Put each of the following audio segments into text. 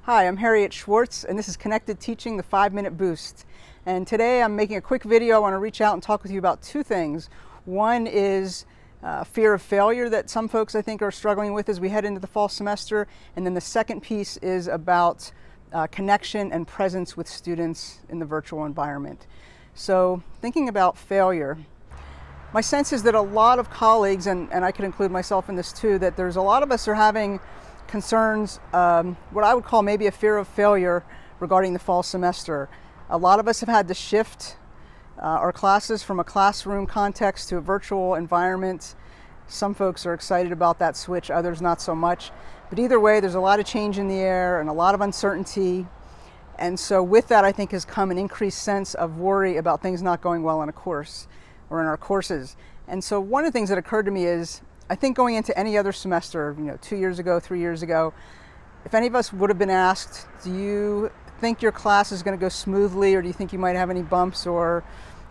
Hi, I'm Harriet Schwartz, and this is Connected Teaching, the 5-Minute Boost. And today I'm making a quick video. I want to reach out and talk with you about two things. One is fear of failure that some folks I think are struggling with as we head into the fall semester. And then the second piece is about connection and presence with students in the virtual environment. So thinking about failure, my sense is that a lot of colleagues, and I could include myself in this too, that there's a lot of us are having concerns, what I would call maybe a fear of failure regarding the fall semester. A lot of us have had to shift our classes from a classroom context to a virtual environment. Some folks are excited about that switch, others not so much. But either way, there's a lot of change in the air and a lot of uncertainty. And so with that, I think has come an increased sense of worry about things not going well in a course or in our courses. And so one of the things that occurred to me is, I think going into any other semester, 2 years ago, 3 years ago, if any of us would have been asked, do you think your class is going to go smoothly, or do you think you might have any bumps or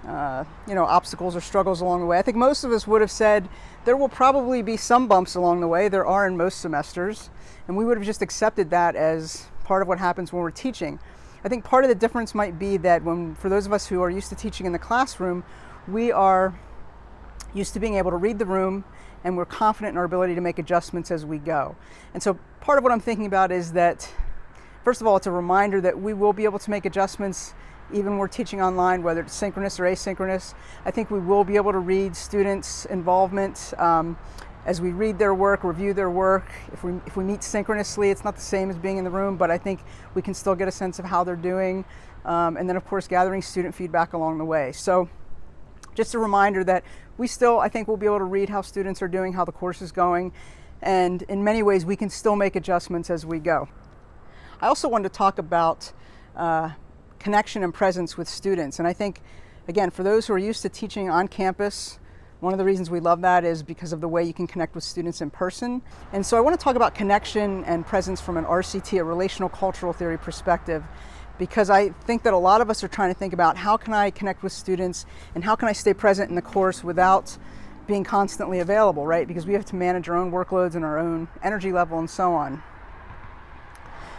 obstacles or struggles along the way? I think most of us would have said there will probably be some bumps along the way. There are in most semesters, and we would have just accepted that as part of what happens when we're teaching. I think part of the difference might be that for those of us who are used to teaching in the classroom, we are used to being able to read the room, and we're confident in our ability to make adjustments as we go. And so part of what I'm thinking about is that, first of all, it's a reminder that we will be able to make adjustments even when we're teaching online, whether it's synchronous or asynchronous. I think we will be able to read students' involvement as we read their work, review their work. If we meet synchronously, it's not the same as being in the room, but I think we can still get a sense of how they're doing. And then, of course, gathering student feedback along the way. So just a reminder that we still, I think, will be able to read how students are doing, how the course is going, and in many ways we can still make adjustments as we go. I also wanted to talk about connection and presence with students, and I think, again, for those who are used to teaching on campus, one of the reasons we love that is because of the way you can connect with students in person. And so I want to talk about connection and presence from an RCT, a relational cultural theory perspective, because I think that a lot of us are trying to think about how can I connect with students and how can I stay present in the course without being constantly available, right? Because we have to manage our own workloads and our own energy level and so on.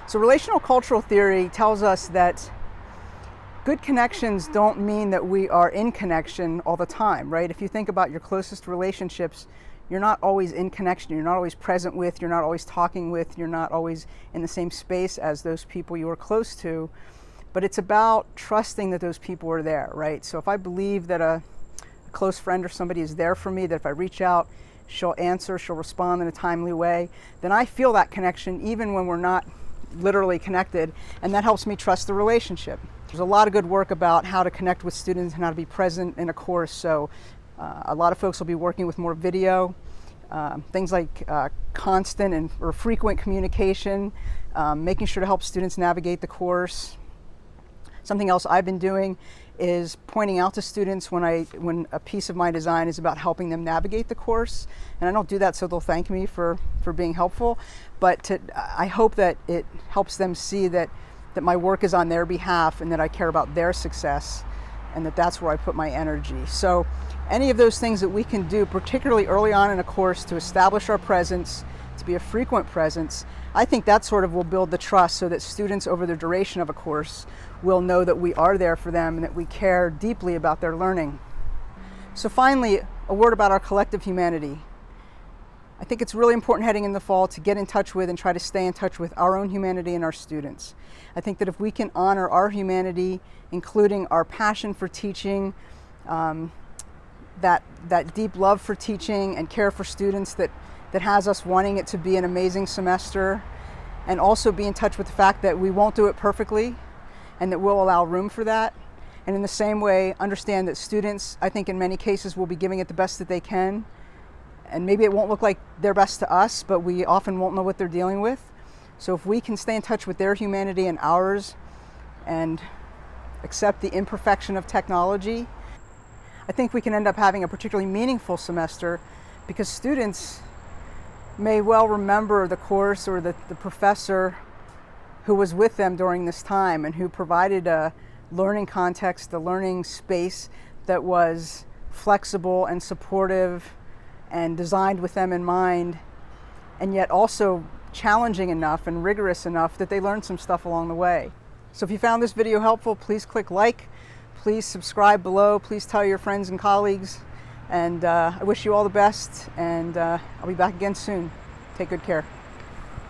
So relational cultural theory tells us that good connections don't mean that we are in connection all the time, right? If you think about your closest relationships, you're not always in connection, you're not always present with, you're not always talking with, you're not always in the same space as those people you are close to, but it's about trusting that those people are there, right? So if I believe that a close friend or somebody is there for me, that if I reach out, she'll answer, she'll respond in a timely way, then I feel that connection even when we're not literally connected, and that helps me trust the relationship. There's a lot of good work about how to connect with students and how to be present in a course. So a lot of folks will be working with more video, things like constant or frequent communication, making sure to help students navigate the course. Something else I've been doing is pointing out to students when a piece of my design is about helping them navigate the course. And I don't do that so they'll thank me for being helpful, but I hope that it helps them see that my work is on their behalf and that I care about their success, and that's where I put my energy. So any of those things that we can do, particularly early on in a course, to establish our presence, to be a frequent presence, I think that sort of will build the trust so that students over the duration of a course will know that we are there for them and that we care deeply about their learning. So finally, a word about our collective humanity. I think it's really important heading in the fall to get in touch with and try to stay in touch with our own humanity and our students. I think that if we can honor our humanity, including our passion for teaching, that deep love for teaching and care for students that has us wanting it to be an amazing semester, and also be in touch with the fact that we won't do it perfectly and that we'll allow room for that. And in the same way, understand that students, I think in many cases, will be giving it the best that they can. And maybe it won't look like their best to us, but we often won't know what they're dealing with. So if we can stay in touch with their humanity and ours and accept the imperfection of technology, I think we can end up having a particularly meaningful semester, because students may well remember the course or the professor who was with them during this time and who provided a learning context, a learning space that was flexible and supportive and designed with them in mind, and yet also challenging enough and rigorous enough that they learn some stuff along the way. So if you found this video helpful, please click like, please subscribe below, please tell your friends and colleagues, and I wish you all the best, and I'll be back again soon. Take good care.